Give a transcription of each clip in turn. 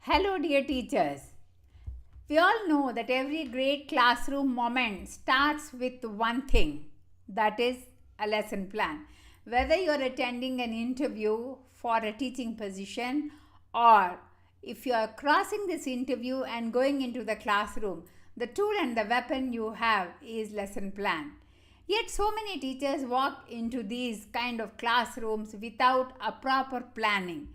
Hello, dear teachers. We all know that every great classroom moment starts with one thing, that is a lesson plan. Whether you're attending an interview for a teaching position or if you are crossing this interview and going into the classroom, the tool and the weapon you have is lesson plan. Yet so many teachers walk into these kind of classrooms without a proper planning.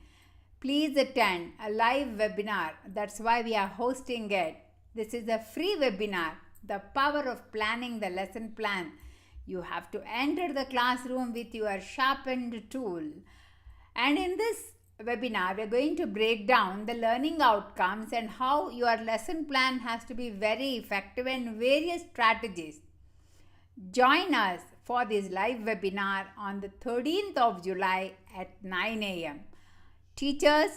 Please attend a live webinar. That's why we are hosting it. This is a free webinar. The power of planning the lesson plan. You have to enter the classroom with your sharpened tool. And in this webinar, we're going to break down the learning outcomes and how your lesson plan has to be very effective and various strategies. Join us for this live webinar on the 13th of July at 9 a.m. Teachers,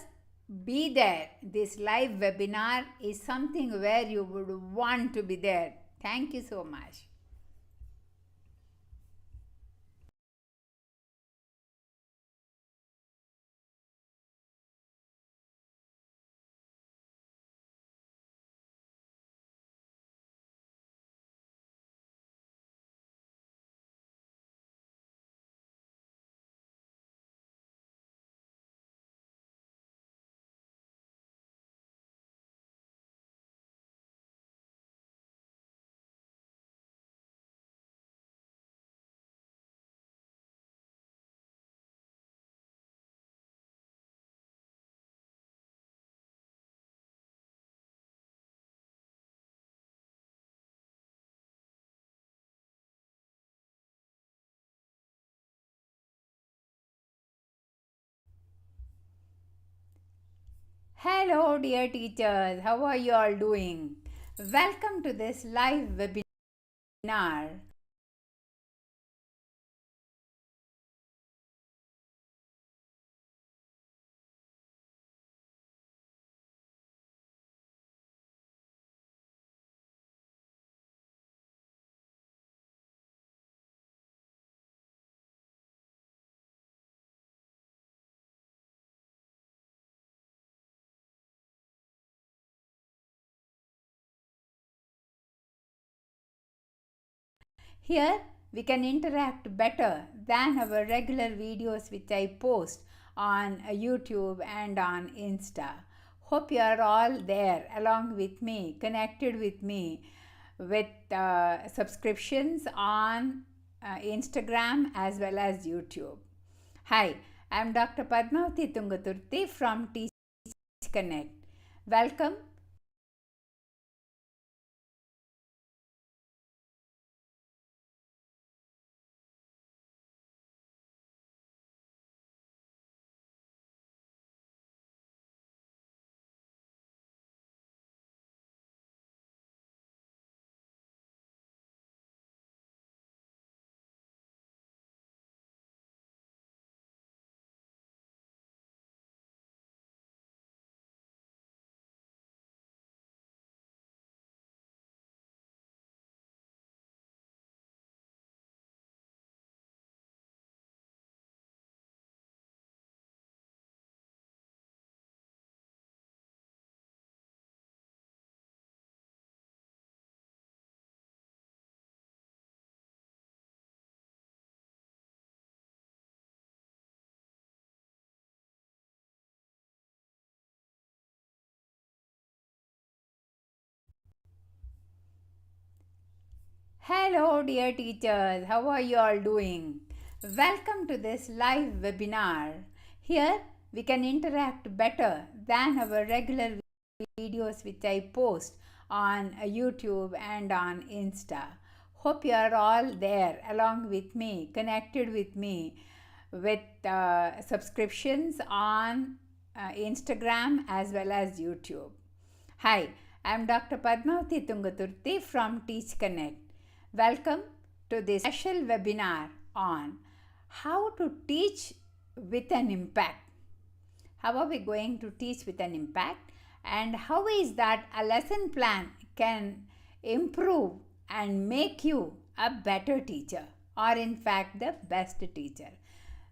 be there. This live webinar is something where you would want to be there. Thank you so much. Hello, dear teachers. How are you all doing? Welcome to this live webinar. Here we can interact better than our regular videos which I post on YouTube and on Insta. Hope you are all there along with me, connected with me with subscriptions on Instagram as well as YouTube. Hi, I am Dr. Padmavati Tungaturti from TeachConnect. Welcome. Hello, dear teachers. How are you all doing? Welcome to this live webinar. Here we can interact better than our regular videos which I post on YouTube and on Insta. Hope you are all there along with me, connected with me with subscriptions on Instagram as well as YouTube. Hi, I am Dr. Padmavati Tungaturti from TeachConnect. Welcome to this special webinar on how to teach with an impact. How are we going to teach with an impact, and how is that a lesson plan can improve and make you a better teacher, or in fact the best teacher.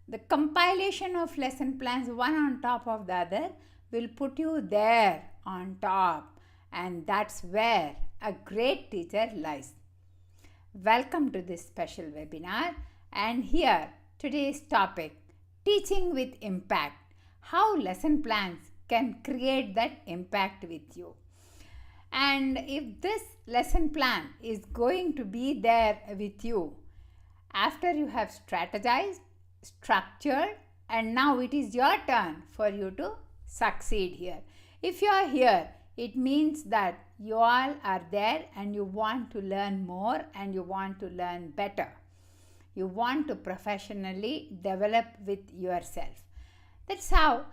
The compilation of lesson plans one on top of the other will put you there on top, and that's where a great teacher lies. Welcome to this special webinar, and here today's topic, teaching with impact, how lesson plans can create that impact with you. And if this lesson plan is going to be there with you after you have strategized, structured, and now it is your turn for you to succeed here. If you are here, it means that you all are there and you want to learn more and you want to learn better. You want to professionally develop with yourself. That's how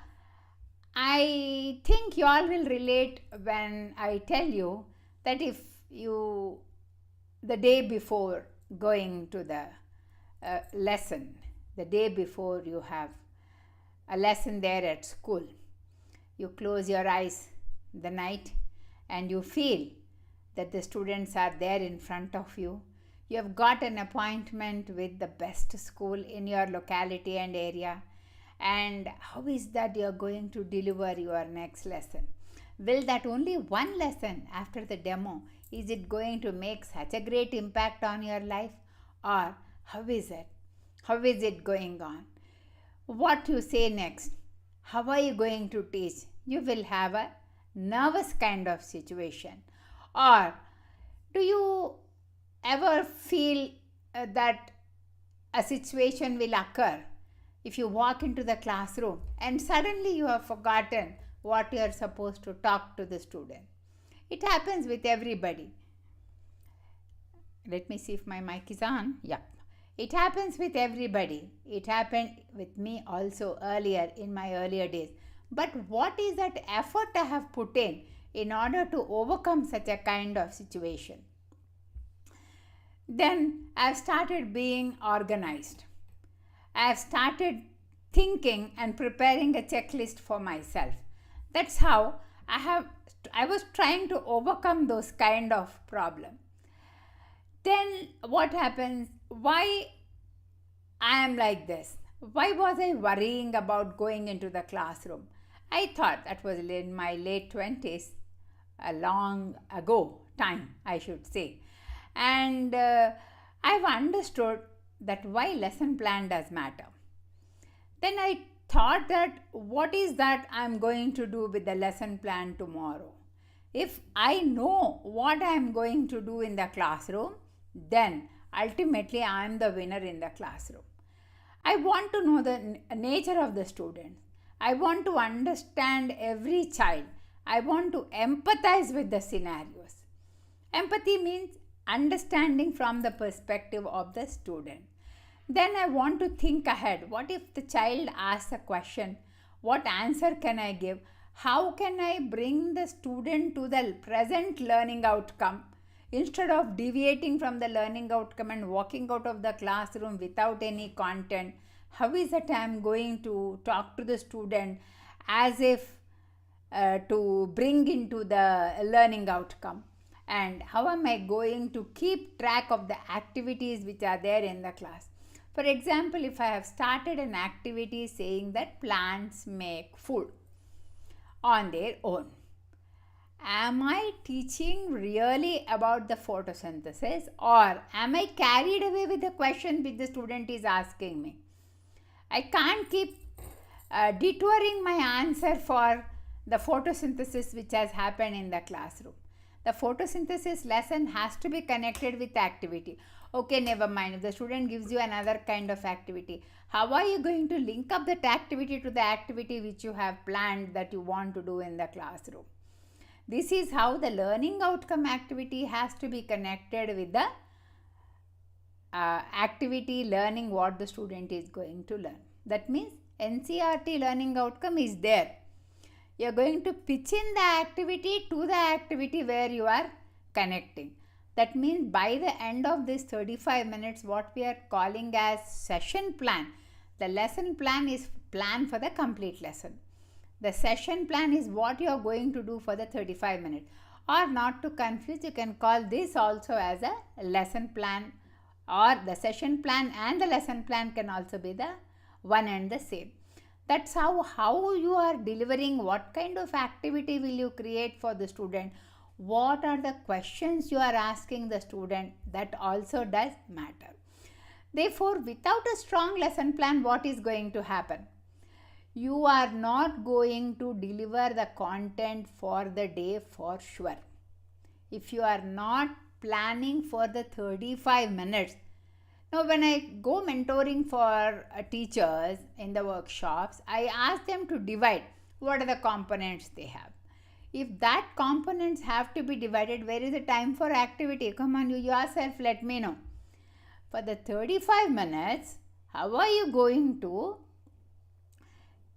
I think you all will relate when I tell you that if you, the day before going to the lesson, the day before you have a lesson there at school, you close your eyes the night and you feel that the students are there in front of you. You have got an appointment with the best school in your locality and area. And how is that you are going to deliver your next lesson? Will that only one lesson after the demo, is it going to make such a great impact on your life? Or how is it? How is it going on? What you say next? How are you going to teach? You will have a nervous kind of situation. Or do you ever feel that a situation will occur if you walk into the classroom and suddenly you have forgotten what you are supposed to talk to the student? It happens with everybody. Let me see if my mic is on. Yeah. It happens with everybody. It happened with me also earlier in my earlier days. But what is that effort I have put in order to overcome such a kind of situation? Then I have started being organized. I have started thinking and preparing a checklist for myself. That's how I was trying to overcome those kind of problems. Then what happens? Why I am like this? Why was I worrying about going into the classroom? I thought that was in my late 20s, a long ago time, I should say. And I've understood that why lesson plan does matter. Then I thought that what is that I'm going to do with the lesson plan tomorrow? If I know what I'm going to do in the classroom, then ultimately I am the winner in the classroom. I want to know the nature of the students. I want to understand every child. I want to empathize with the scenarios. Empathy means understanding from the perspective of the student. Then I want to think ahead. What if the child asks a question? What answer can I give? How can I bring the student to the present learning outcome instead of deviating from the learning outcome and walking out of the classroom without any content? How is it I am going to talk to the student as if to bring into the learning outcome? And how am I going to keep track of the activities which are there in the class? For example, if I have started an activity saying that plants make food on their own, am I teaching really about the photosynthesis, or am I carried away with the question which the student is asking me? I can't keep detouring my answer for the photosynthesis which has happened in the classroom. The photosynthesis lesson has to be connected with activity. Okay, never mind. If the student gives you another kind of activity, how are you going to link up that activity to the activity which you have planned that you want to do in the classroom? This is how the learning outcome activity has to be connected with the activity learning what the student is going to learn. That means NCERT learning outcome is there. You are going to pitch in the activity to the activity where you are connecting. That means by the end of this 35 minutes, what we are calling as session plan, the lesson plan is plan for the complete lesson. The session plan is what you are going to do for the 35 minutes. Or not to confuse, you can call this also as a lesson plan, or the session plan and the lesson plan can also be the one and the same. That's how you are delivering. What kind of activity will you create for the student? What are the questions you are asking the student? That also does matter. Therefore, without a strong lesson plan, what is going to happen? You are not going to deliver the content for the day for sure. If you are not planning for the 35 minutes, now, when I go mentoring for teachers in the workshops, I ask them to divide what are the components they have. If that components have to be divided, where is the time for activity? Come on, you yourself let me know. For the 35 minutes, how are you going to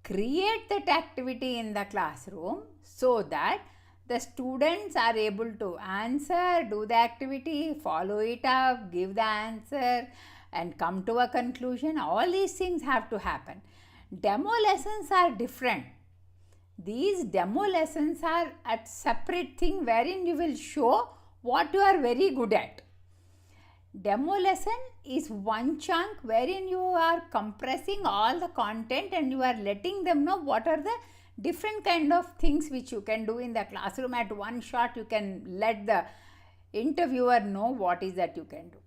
create that activity in the classroom so that the students are able to answer, do the activity, follow it up, give the answer, and come to a conclusion? All these things have to happen. Demo lessons are different. These demo lessons are a separate thing wherein you will show what you are very good at. Demo lesson is one chunk wherein you are compressing all the content and you are letting them know what are the different kind of things which you can do in the classroom. At one shot, you can let the interviewer know what is that you can do.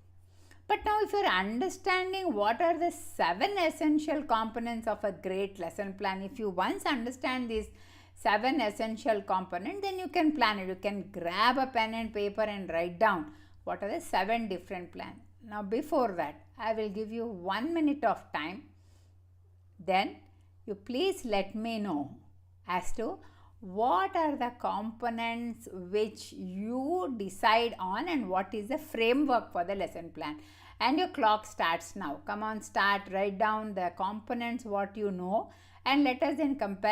But now, if you are understanding what are the 7 essential components of a great lesson plan, if you once understand these 7 essential components, then you can plan it. You can grab a pen and paper and write down what are the 7 different plans. Now, before that, I will give you 1 minute of time. Then, you please let me know as to what are the components which you decide on and what is the framework for the lesson plan. And your clock starts now. Come on, start, write down the components, what you know, and let us then compare